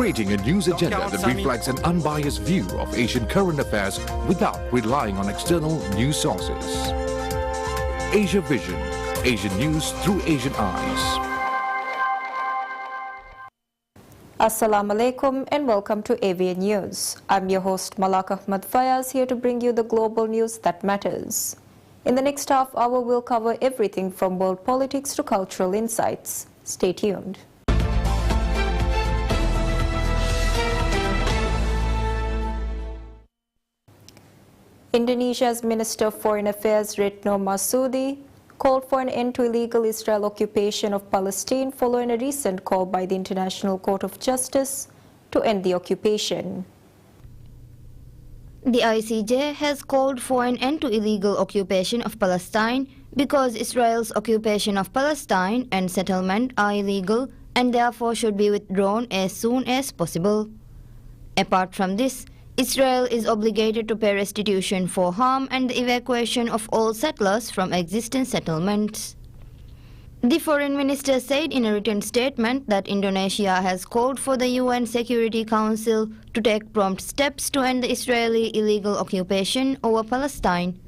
creating a news agenda that reflects an unbiased view of Asian current affairs without relying on external news sources. Asia Vision, Asian news through Asian eyes. Assalamu alaikum and welcome to AVN News. I'm your host Malak Ahmad Fayaz, here to bring you the global news that matters. In the next half hour, we'll cover everything from world politics to cultural insights. Stay tuned. Indonesia's Minister of Foreign Affairs Retno Marsudi called for an end to illegal Israel occupation of Palestine following a recent call by the International Court of Justice to end the occupation. The ICJ has called for an end to illegal occupation of Palestine because Israel's occupation of Palestine and settlement are illegal and therefore should be withdrawn as soon as possible. Apart from this, Israel is obligated to pay restitution for harm and the evacuation of all settlers from existing settlements. The foreign minister said in a written statement that Indonesia has called for the UN Security Council to take prompt steps to end the Israeli illegal occupation over Palestine.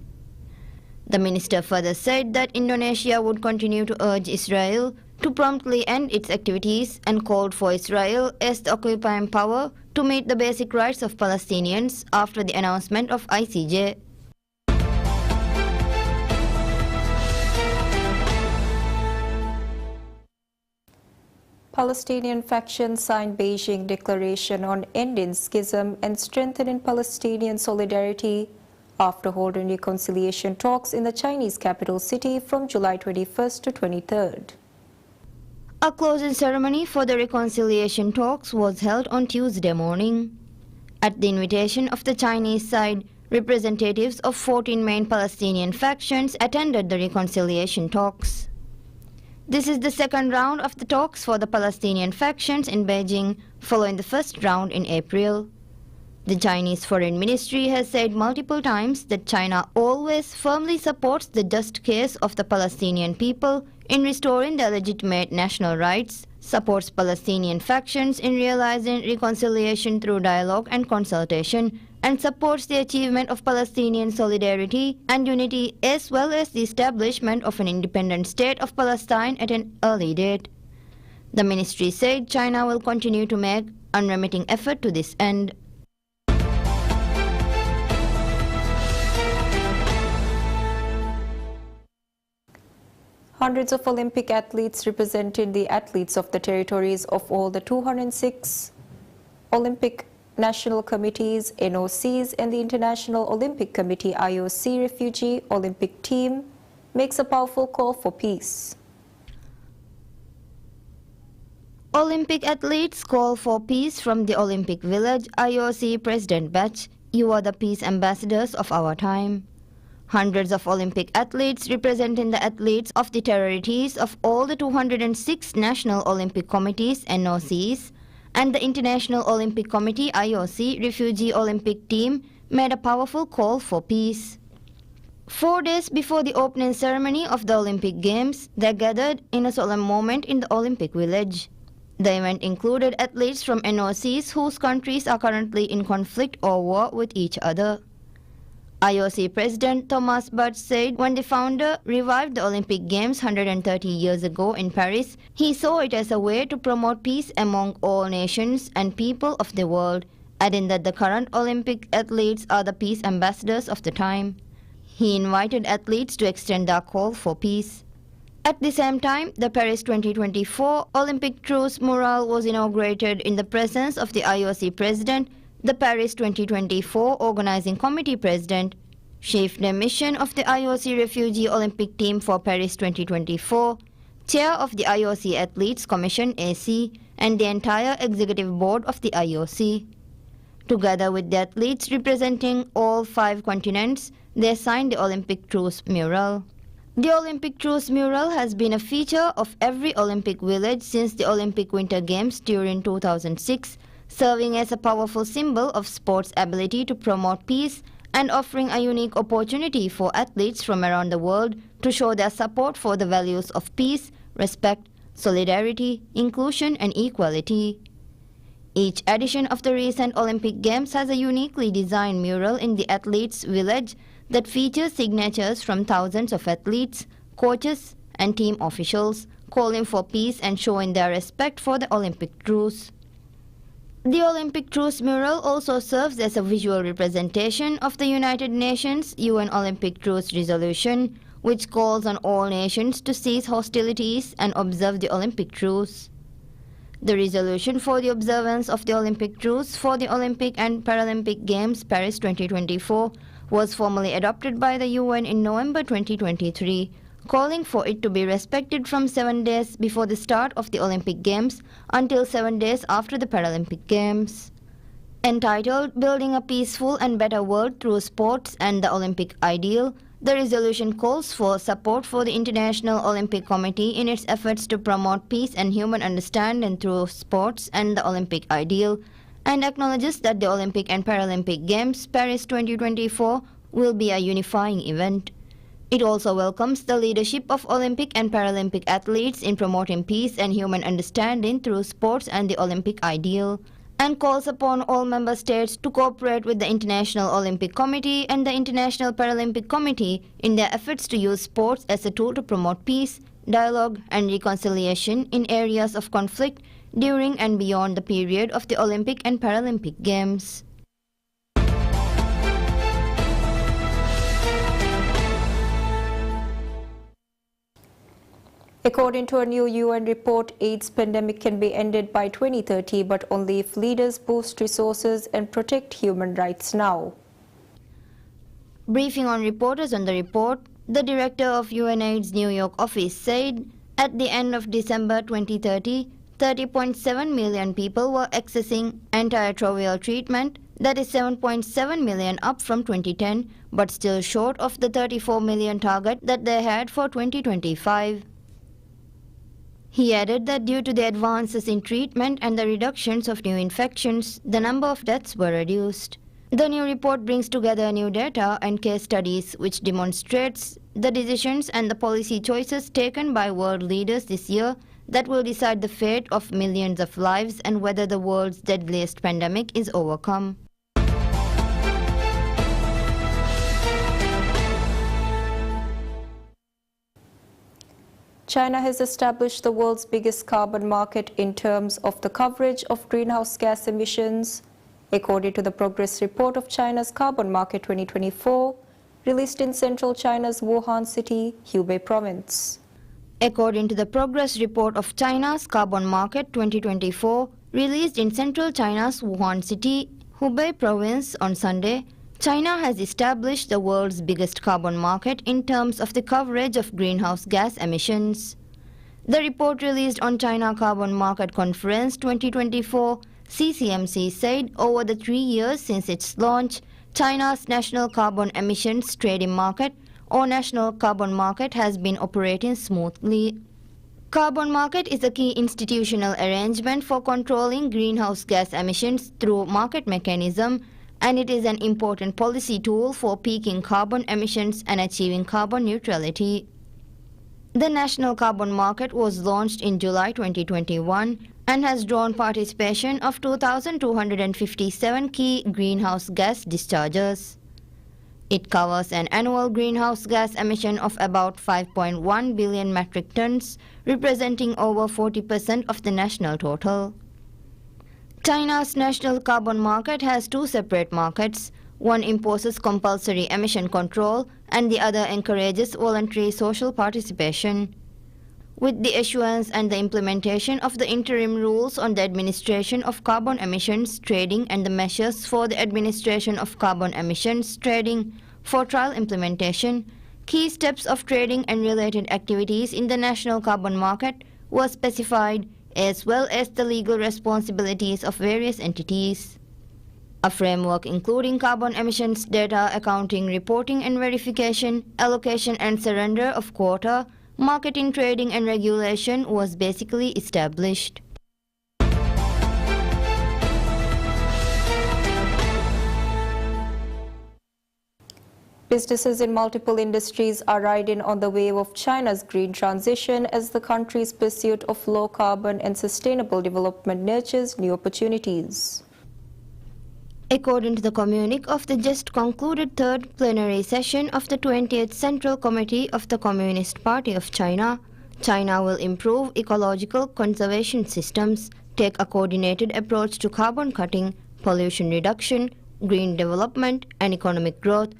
The minister further said that Indonesia would continue to urge Israel to promptly end its activities and called for Israel as the occupying power to meet the basic rights of Palestinians after the announcement of ICJ. Palestinian factions signed Beijing declaration on ending schism and strengthening Palestinian solidarity after holding reconciliation talks in the Chinese capital city from July 21st to 23rd. A closing ceremony for the reconciliation talks was held on Tuesday morning. At the invitation of the Chinese side, representatives of 14 main Palestinian factions attended the reconciliation talks. This is the second round of the talks for the Palestinian factions in Beijing, following the first round in April. The Chinese Foreign Ministry has said multiple times that China always firmly supports the just case of the Palestinian people in restoring their legitimate national rights, supports Palestinian factions in realizing reconciliation through dialogue and consultation, and supports the achievement of Palestinian solidarity and unity as well as the establishment of an independent state of Palestine at an early date. The ministry said China will continue to make unremitting effort to this end. Hundreds of Olympic athletes representing the athletes of the territories of all the 206 Olympic National Committees, NOCs, and the International Olympic Committee, IOC refugee Olympic team makes a powerful call for peace. Olympic athletes call for peace from the Olympic Village. IOC President Bach, "You are the peace ambassadors of our time." Hundreds of Olympic athletes representing the athletes of the territories of all the 206 National Olympic Committees, NOCs, and the International Olympic Committee, IOC refugee Olympic team made a powerful call for peace. 4 days before the opening ceremony of the Olympic Games, they gathered in a solemn moment in the Olympic Village. The event included athletes from NOCs whose countries are currently in conflict or war with each other. IOC President Thomas Bach said when the founder revived the Olympic Games 130 years ago in Paris, he saw it as a way to promote peace among all nations and people of the world, adding that the current Olympic athletes are the peace ambassadors of the time. He invited athletes to extend their call for peace. At the same time, the Paris 2024 Olympic Truce mural was inaugurated in the presence of the IOC President, the Paris 2024 Organizing Committee President, Chief de Mission of the IOC Refugee Olympic Team for Paris 2024, Chair of the IOC Athletes Commission AC, and the entire Executive Board of the IOC. Together with the athletes representing all 5 continents, they signed the Olympic Truce mural. The Olympic Truce mural has been a feature of every Olympic Village since the Olympic Winter Games during 2006, serving as a powerful symbol of sports' ability to promote peace and offering a unique opportunity for athletes from around the world to show their support for the values of peace, respect, solidarity, inclusion, and equality. Each edition of the recent Olympic Games has a uniquely designed mural in the athletes' village that features signatures from thousands of athletes, coaches, and team officials calling for peace and showing their respect for the Olympic truce. The Olympic Truce mural also serves as a visual representation of the United Nations UN Olympic Truce Resolution, which calls on all nations to cease hostilities and observe the Olympic truce. The resolution for the observance of the Olympic truce for the Olympic and Paralympic Games Paris 2024 was formally adopted by the UN in November 2023, calling for it to be respected from 7 days before the start of the Olympic Games until 7 days after the Paralympic Games. Entitled Building a Peaceful and Better World Through Sports and the Olympic Ideal, the resolution calls for support for the International Olympic Committee in its efforts to promote peace and human understanding through sports and the Olympic ideal, and acknowledges that the Olympic and Paralympic Games Paris 2024 will be a unifying event. It also welcomes the leadership of Olympic and Paralympic athletes in promoting peace and human understanding through sports and the Olympic ideal, and calls upon all member states to cooperate with the International Olympic Committee and the International Paralympic Committee in their efforts to use sports as a tool to promote peace, dialogue, and reconciliation in areas of conflict during and beyond the period of the Olympic and Paralympic Games. According to a new UN report, AIDS pandemic can be ended by 2030, but only if leaders boost resources and protect human rights now. Briefing on reporters on the report, the director of UNAIDS New York office said at the end of December 2030, 30.7 million people were accessing antiretroviral treatment, that is 7.7 million up from 2010, but still short of the 34 million target that they had for 2025. He added that due to the advances in treatment and the reductions of new infections, the number of deaths were reduced. The new report brings together new data and case studies which demonstrates the decisions and the policy choices taken by world leaders this year that will decide the fate of millions of lives and whether the world's deadliest pandemic is overcome. China has established the world's biggest carbon market in terms of the coverage of greenhouse gas emissions, according to the progress report of China's Carbon Market 2024, released in central China's Wuhan city, Hubei province. According to the progress report of China's Carbon Market 2024, released in central China's Wuhan city, Hubei province on Sunday, China has established the world's biggest carbon market in terms of the coverage of greenhouse gas emissions. The report released on China Carbon Market Conference 2024, CCMC said over the 3 years since its launch, China's national carbon emissions trading market or national carbon market has been operating smoothly. Carbon market is a key institutional arrangement for controlling greenhouse gas emissions through market mechanism, and it is an important policy tool for peaking carbon emissions and achieving carbon neutrality. The national carbon market was launched in July 2021 and has drawn participation of 2,257 key greenhouse gas dischargers. It covers an annual greenhouse gas emission of about 5.1 billion metric tons, representing over 40% of the national total. China's national carbon market has two separate markets. One imposes compulsory emission control and the other encourages voluntary social participation. With the issuance and the implementation of the interim rules on the administration of carbon emissions trading and the measures for the administration of carbon emissions trading for trial implementation, key steps of trading and related activities in the national carbon market were specified, as well as the legal responsibilities of various entities. A framework including carbon emissions data accounting, reporting and verification, allocation and surrender of quota, marketing, trading and regulation was basically established. Businesses in multiple industries are riding on the wave of China's green transition as the country's pursuit of low carbon and sustainable development nurtures new opportunities. According to the communique of the just concluded third plenary session of the 20th Central Committee of the Communist Party of China, China will improve ecological conservation systems, take a coordinated approach to carbon cutting, pollution reduction, green development and economic growth,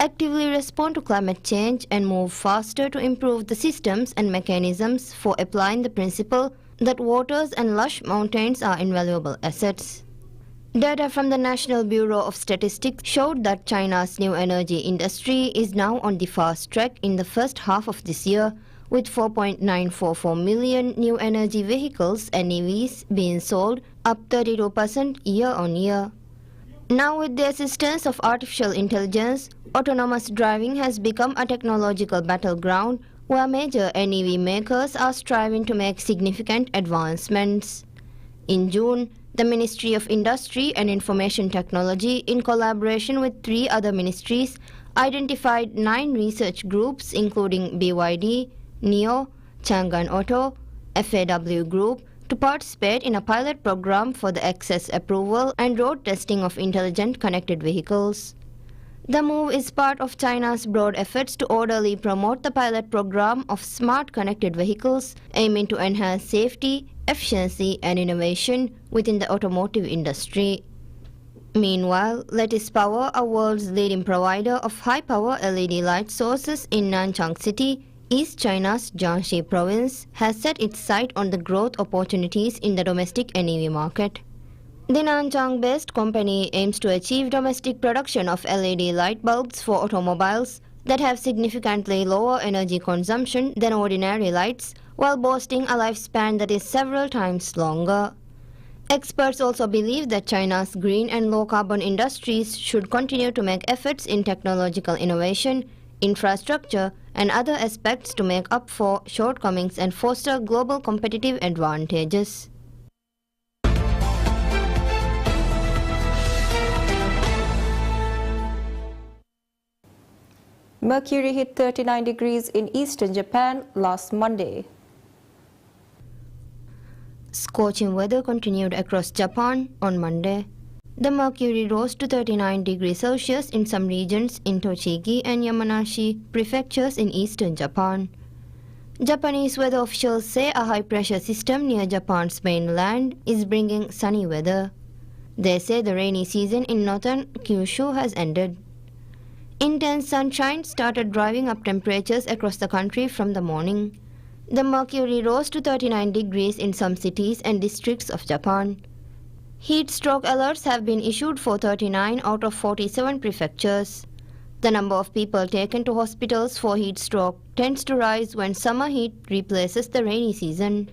actively respond to climate change and move faster to improve the systems and mechanisms for applying the principle that waters and lush mountains are invaluable assets. Data from the National Bureau of Statistics showed that China's new energy industry is now on the fast track in the first half of this year, with 4.944 million new energy vehicles (NEVs) being sold, up 32% year-on-year. Now, with the assistance of artificial intelligence, autonomous driving has become a technological battleground where major NEV makers are striving to make significant advancements. In June, the Ministry of Industry and Information Technology, in collaboration with 3 other ministries, identified 9 research groups including BYD, NIO, Chang'an Auto, FAW Group, to participate in a pilot program for the access approval and road testing of intelligent connected vehicles. The move is part of China's broad efforts to orderly promote the pilot program of smart connected vehicles, aiming to enhance safety, efficiency and innovation within the automotive industry. Meanwhile, Lattice Power, a world's leading provider of high-power LED light sources in Nanchang City, East China's Jiangxi province, has set its sight on the growth opportunities in the domestic NEV market. The Nanchang-based company aims to achieve domestic production of LED light bulbs for automobiles that have significantly lower energy consumption than ordinary lights, while boasting a lifespan that is several times longer. Experts also believe that China's green and low-carbon industries should continue to make efforts in technological innovation, infrastructure, and other aspects to make up for shortcomings and foster global competitive advantages. Mercury hit 39 degrees in eastern Japan last Monday. Scorching weather continued across Japan on Monday. The mercury rose to 39 degrees Celsius in some regions in Tochigi and Yamanashi prefectures in eastern Japan. Japanese weather officials say a high-pressure system near Japan's mainland is bringing sunny weather. They say the rainy season in northern Kyushu has ended. Intense sunshine started driving up temperatures across the country from the morning. The mercury rose to 39 degrees in some cities and districts of Japan. Heat stroke alerts have been issued for 39 out of 47 prefectures. The number of people taken to hospitals for heat stroke tends to rise when summer heat replaces the rainy season.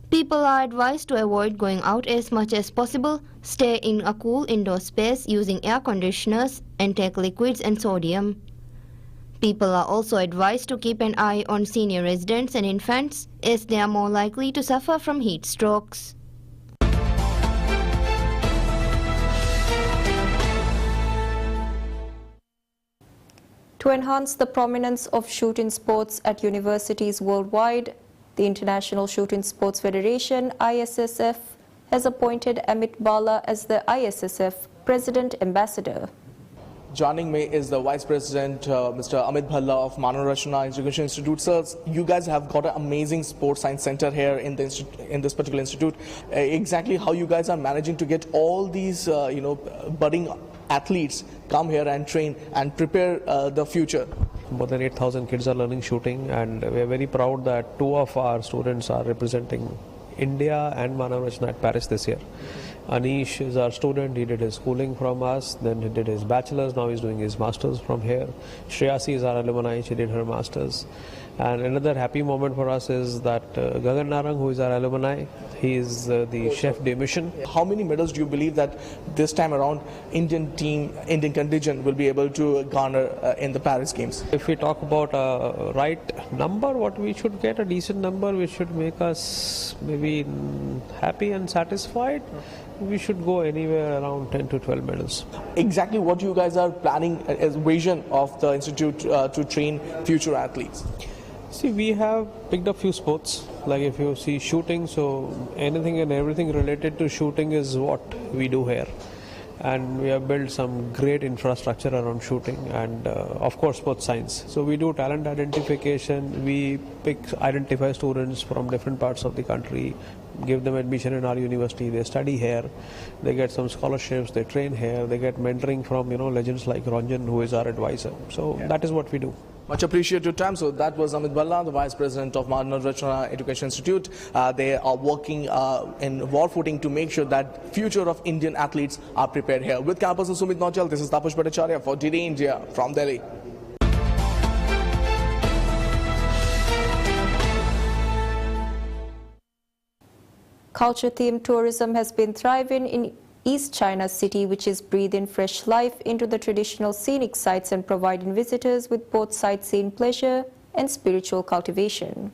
People are advised to avoid going out as much as possible, stay in a cool indoor space using air conditioners, and take liquids and sodium. People are also advised to keep an eye on senior residents and infants, as they are more likely to suffer from heat strokes. To enhance the prominence of shooting sports at universities worldwide, the International Shooting Sports Federation, ISSF, has appointed Amit Bala as the ISSF President Ambassador. Joining me is the Vice President, Mr. Amit Bhalla of Mano Rachna Education Institute. Sir, you guys have got an amazing sports science center here in this particular institute. Exactly how you guys are managing to get all these, budding athletes come here and train and prepare the future? More than 8,000 kids are learning shooting, and we are very proud that 2 of our students are representing India and Mano Rachna at Paris this year. Anish is our student. He did his schooling from us, then he did his bachelor's, now he's doing his master's from here. Shreyasi is our alumni, she did her master's. And another happy moment for us is that Gagan Narang, who is our alumni, he is the chef de mission. How many medals do you believe that this time around Indian contingent will be able to garner in the Paris Games? If we talk about a right number, what we should get, a decent number which should make us maybe happy and satisfied. we should go anywhere around 10 to 12 medals. Exactly what you guys are planning as vision of the institute to train future athletes? See, we have picked up few sports, like if you see shooting, so anything and everything related to shooting is what we do here. And we have built some great infrastructure around shooting and of course sports science. So we do talent identification, we identify students from different parts of the country, give them admission in our university, they study here, they get some scholarships, they train here, they get mentoring from legends like Ranjan, who is our advisor. So that is what we do. Much appreciate your time. So that was Amit Bhalla, the Vice President of Maharashtra Education Institute. They are working in war footing to make sure that future of Indian athletes are prepared here. With campus of Sumit Nauchal, this is Tapush Bhattacharya for DD India from Delhi. Culture-themed tourism has been thriving in East China City, which is breathing fresh life into the traditional scenic sites and providing visitors with both sightseeing pleasure and spiritual cultivation.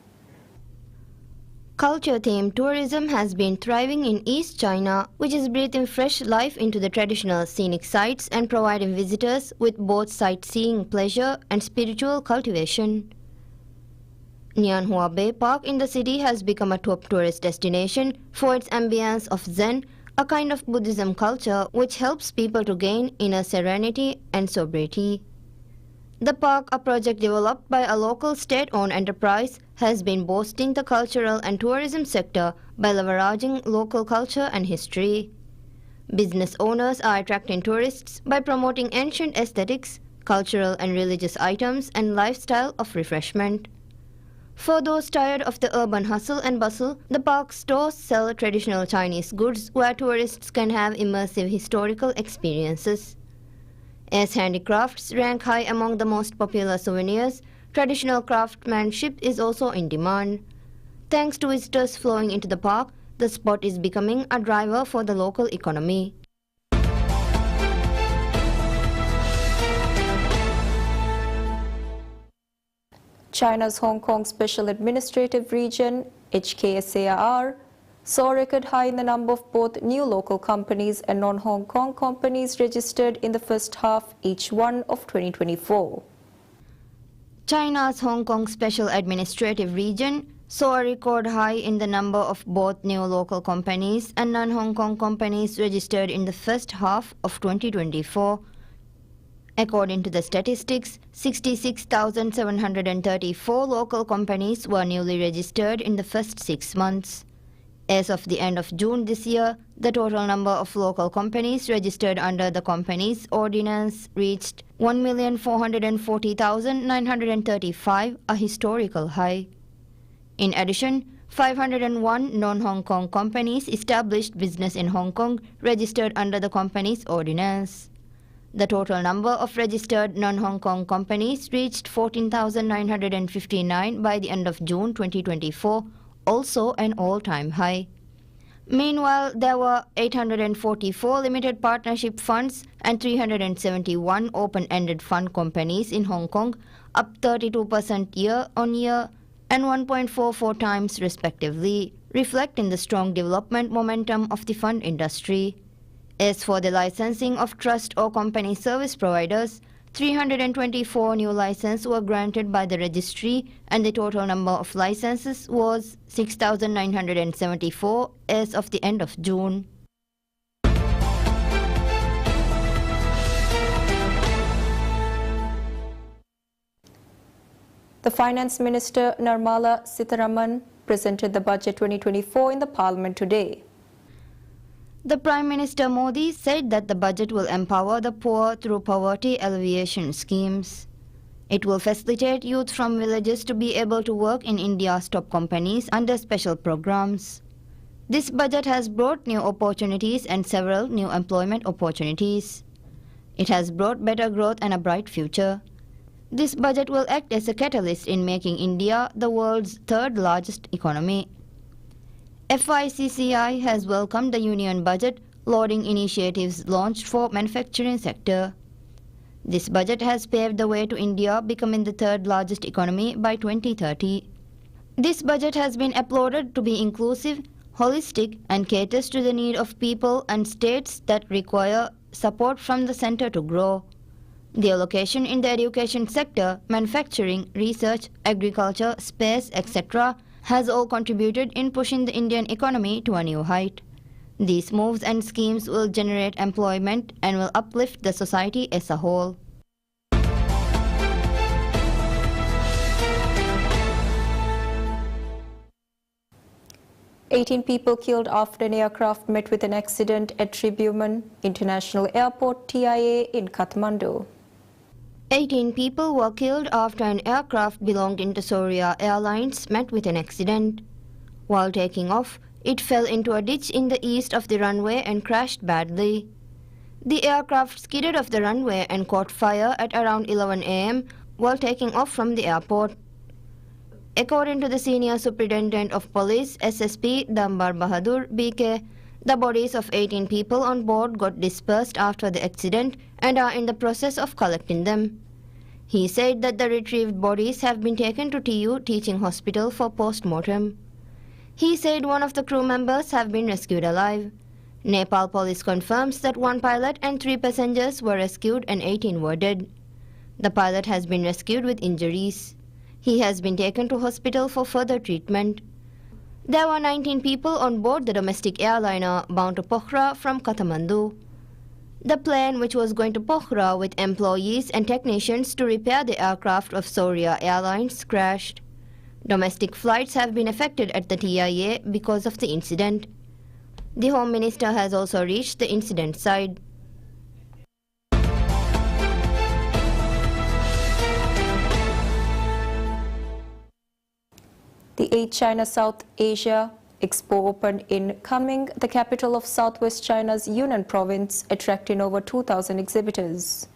Culture-themed tourism has been thriving in East China, which is breathing fresh life into the traditional scenic sites and providing visitors with both sightseeing pleasure and spiritual cultivation. Nianhua Bay Park in the city has become a top tourist destination for its ambience of Zen, a kind of Buddhism culture which helps people to gain inner serenity and sobriety. The park, a project developed by a local state-owned enterprise, has been boosting the cultural and tourism sector by leveraging local culture and history. Business owners are attracting tourists by promoting ancient aesthetics, cultural and religious items, and lifestyle of refreshment. For those tired of the urban hustle and bustle, the park stores sell traditional Chinese goods where tourists can have immersive historical experiences. As handicrafts rank high among the most popular souvenirs, traditional craftsmanship is also in demand. Thanks to visitors flowing into the park, the spot is becoming a driver for the local economy. China's Hong Kong Special Administrative Region, HKSAR, saw a record high in the number of both new local companies and non-Hong Kong companies registered in the first half, each one of 2024. China's Hong Kong Special Administrative Region saw a record high in the number of both new local companies and non-Hong Kong companies registered in the first half of 2024. According to the statistics, 66,734 local companies were newly registered in the first 6 months. As of the end of June this year, the total number of local companies registered under the Companies Ordinance reached 1,440,935, a historical high. In addition, 501 non-Hong Kong companies established business in Hong Kong registered under the Companies Ordinance. The total number of registered non-Hong Kong companies reached 14,959 by the end of June 2024, also an all-time high. Meanwhile, there were 844 limited partnership funds and 371 open-ended fund companies in Hong Kong, up 32% year-on-year and 1.44 times respectively, reflecting the strong development momentum of the fund industry. As for the licensing of trust or company service providers, 324 new licenses were granted by the registry and the total number of licenses was 6,974 as of the end of June. The Finance Minister Nirmala Sitharaman presented the Budget 2024 in the Parliament today. The Prime Minister Modi said that the budget will empower the poor through poverty alleviation schemes. It will facilitate youth from villages to be able to work in India's top companies under special programs. This budget has brought new opportunities and several new employment opportunities. It has brought better growth and a bright future. This budget will act as a catalyst in making India the world's third largest economy. FICCI has welcomed the Union Budget, lauding initiatives launched for manufacturing sector. This budget has paved the way to India becoming the third largest economy by 2030. This budget has been applauded to be inclusive, holistic, and caters to the need of people and states that require support from the center to grow. The allocation in the education sector, manufacturing, research, agriculture, space, etc. has all contributed in pushing the Indian economy to a new height. These moves and schemes will generate employment and will uplift the society as a whole. "18 people killed after an aircraft met with an accident at Tribhuvan International Airport TIA in Kathmandu. 18 people were killed after an aircraft belonging to Soria Airlines met with an accident. While taking off, it fell into a ditch in the east of the runway and crashed badly. The aircraft skidded off the runway and caught fire at around 11 a.m. while taking off from the airport. According to the Senior Superintendent of Police, SSP Dambar Bahadur BK, the bodies of 18 people on board got dispersed after the accident and are in the process of collecting them. He said that the retrieved bodies have been taken to TU Teaching Hospital for post-mortem. He said one of the crew members have been rescued alive. Nepal police confirms that one pilot and 3 passengers were rescued and 18 were dead. The pilot has been rescued with injuries. He has been taken to hospital for further treatment. There were 19 people on board the domestic airliner bound to Pokhara from Kathmandu. The plane, which was going to Pokhara with employees and technicians to repair the aircraft of Soria Airlines, crashed. Domestic flights have been affected at the TIA because of the incident. The Home Minister has also reached the incident site. The 8th China South Asia Expo opened in Kunming, the capital of southwest China's Yunnan province, attracting over 2,000 exhibitors.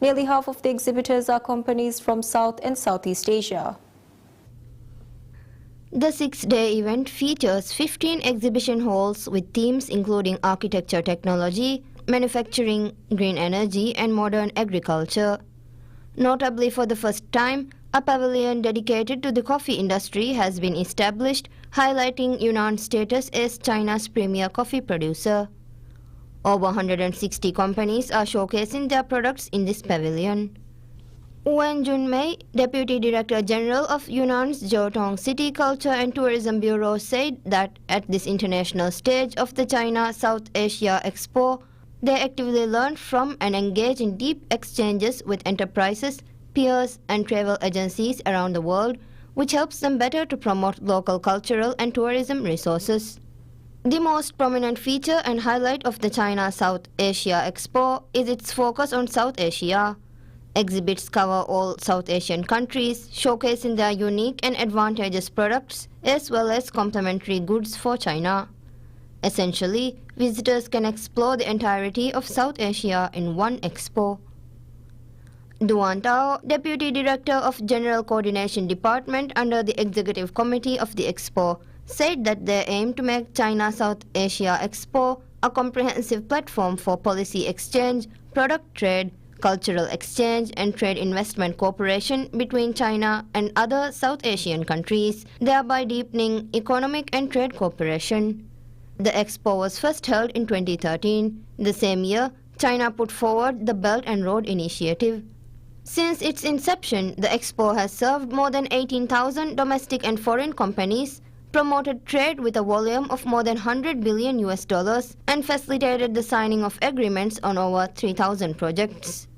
Nearly half of the exhibitors are companies from South and Southeast Asia. The 6-day event features 15 exhibition halls with themes including architecture technology, manufacturing, green energy, and modern agriculture. Notably, for the first time, a pavilion dedicated to the coffee industry has been established, highlighting Yunnan's status as China's premier coffee producer. Over 160 companies are showcasing their products in this pavilion. Wen Junmei, Deputy Director General of Yunnan's Jiaotong City Culture and Tourism Bureau, said that at this international stage of the China South Asia Expo, they actively learn from and engage in deep exchanges with enterprises, peers, and travel agencies around the world, which helps them better to promote local cultural and tourism resources. The most prominent feature and highlight of the China South Asia Expo is its focus on South Asia. Exhibits cover all South Asian countries, showcasing their unique and advantageous products as well as complementary goods for China. Essentially, visitors can explore the entirety of South Asia in one expo. Duan Tao, Deputy Director of General Coordination Department under the Executive Committee of the Expo, said that they aim to make China South Asia Expo a comprehensive platform for policy exchange, product trade, cultural exchange, and trade investment cooperation between China and other South Asian countries, thereby deepening economic and trade cooperation. The expo was first held in 2013. The same year, China put forward the Belt and Road Initiative. Since its inception, the expo has served more than 18,000 domestic and foreign companies, promoted trade with a volume of more than $100 billion and facilitated the signing of agreements on over 3,000 projects.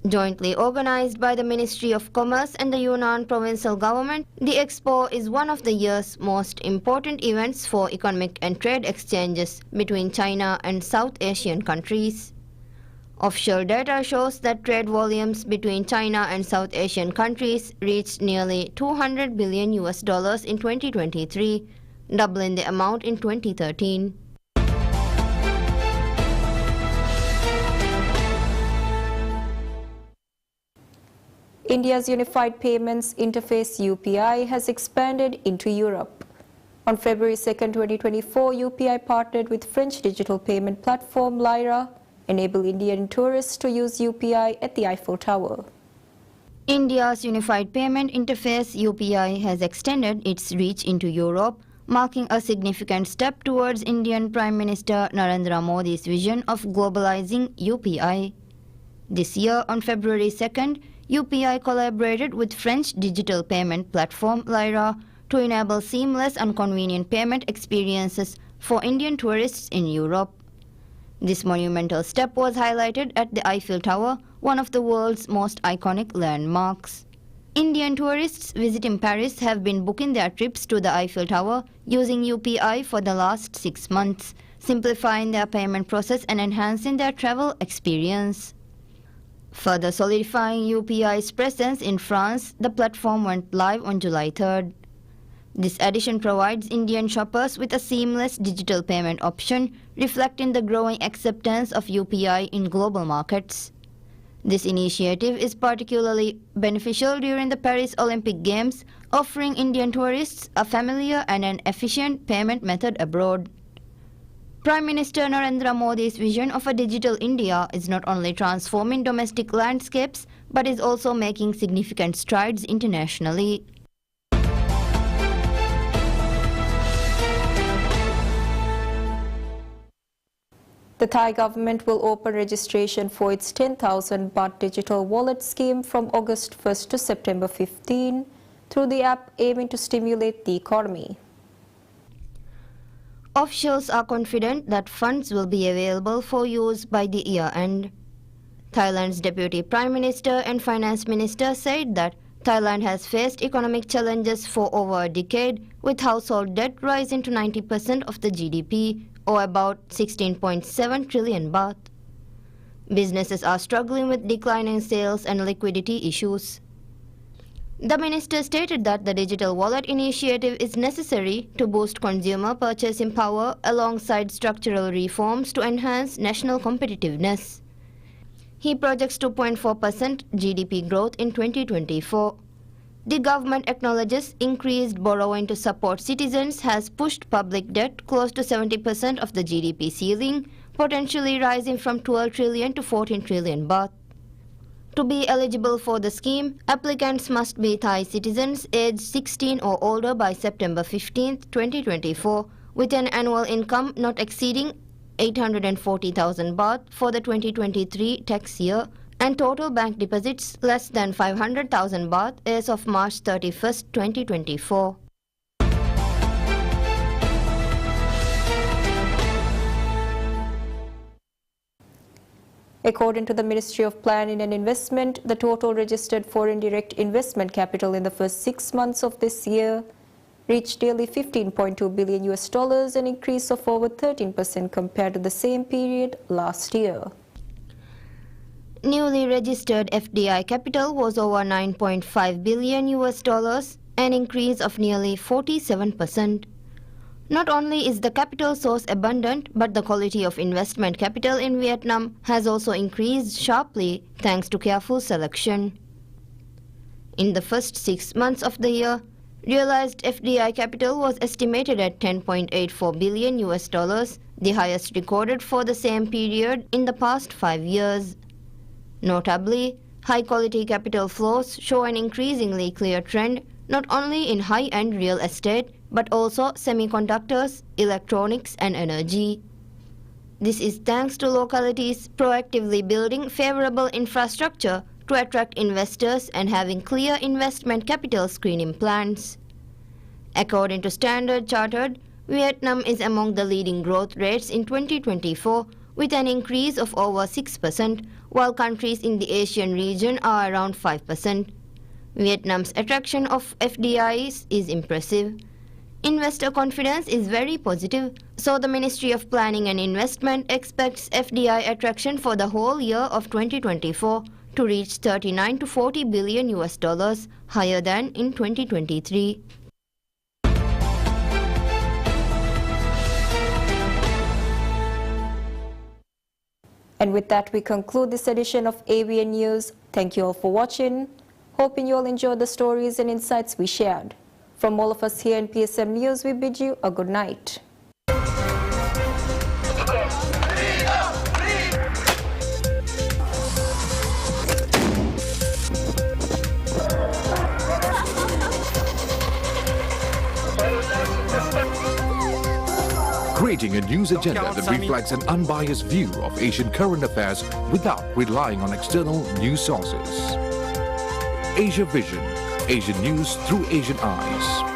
Jointly organized by the Ministry of Commerce and the Yunnan provincial government, the expo is one of the year's most important events for economic and trade exchanges between China and South Asian countries. Official data shows that trade volumes between China and South Asian countries reached nearly $200 billion in 2023, doubling the amount in 2013. India's Unified Payments Interface UPI has expanded into Europe. On February 2, 2024, UPI partnered with French digital payment platform Lyra, enable Indian tourists to use UPI at the Eiffel Tower. India's Unified Payment Interface UPI has extended its reach into Europe marking a significant step towards Indian Prime Minister Narendra Modi's vision of globalizing UPI. This year, on February 2nd, UPI collaborated with French digital payment platform Lyra to enable seamless and convenient payment experiences for Indian tourists in Europe. This monumental step was highlighted at the Eiffel Tower, one of the world's most iconic landmarks. Indian tourists visiting Paris have been booking their trips to the Eiffel Tower using UPI for the last 6 months, simplifying their payment process and enhancing their travel experience. Further solidifying UPI's presence in France, the platform went live on July 3rd. This addition provides Indian shoppers with a seamless digital payment option, reflecting the growing acceptance of UPI in global markets. This initiative is particularly beneficial during the Paris Olympic Games, offering Indian tourists a familiar and an efficient payment method abroad. Prime Minister Narendra Modi's vision of a digital India is not only transforming domestic landscapes, but is also making significant strides internationally. The Thai government will open registration for its 10,000 baht digital wallet scheme from August 1st to September 15 through the app, aiming to stimulate the economy. Officials are confident that funds will be available for use by the year end. Thailand's Deputy Prime Minister and Finance Minister said that Thailand has faced economic challenges for over a decade, with household debt rising to 90% of the GDP, or about 16.7 trillion baht. Businesses are struggling with declining sales and liquidity issues. The minister stated that the digital wallet initiative is necessary to boost consumer purchasing power alongside structural reforms to enhance national competitiveness. He projects 2.4% GDP growth in 2024. The government acknowledges increased borrowing to support citizens has pushed public debt close to 70% of the GDP ceiling, potentially rising from 12 trillion to 14 trillion baht. To be eligible for the scheme, applicants must be Thai citizens aged 16 or older by September 15, 2024, with an annual income not exceeding 840,000 baht for the 2023 tax year, and total bank deposits less than 500,000 baht as of March 31, 2024. According to the Ministry of Planning and Investment, the total registered foreign direct investment capital in the first 6 months of this year reached nearly $15.2 billion, an increase of over 13% compared to the same period last year. Newly registered FDI capital was over $9.5 billion, an increase of nearly 47%. Not only is the capital source abundant, but the quality of investment capital in Vietnam has also increased sharply thanks to careful selection. In the first 6 months of the year, realized FDI capital was estimated at $10.84 billion, the highest recorded for the same period in the past 5 years. Notably, high-quality capital flows show an increasingly clear trend not only in high-end real estate, but also semiconductors, electronics, and energy. This is thanks to localities proactively building favorable infrastructure to attract investors and having clear investment capital screening plans. According to Standard Chartered, Vietnam is among the leading growth rates in 2024, with an increase of over 6%, while countries in the Asian region are around 5%. Vietnam's attraction of FDIs is impressive. Investor confidence is very positive, so the Ministry of Planning and Investment expects FDI attraction for the whole year of 2024 to reach $39 to $40 billion, higher than in 2023. And with that, we conclude this edition of ABN News. Thank you all for watching. Hoping you all enjoyed the stories and insights we shared. From all of us here in PSM News, we bid you a good night. Thank you. creating a news agenda that reflects an unbiased view of Asian current affairs without relying on external news sources. Asia Vision, Asian news through Asian eyes.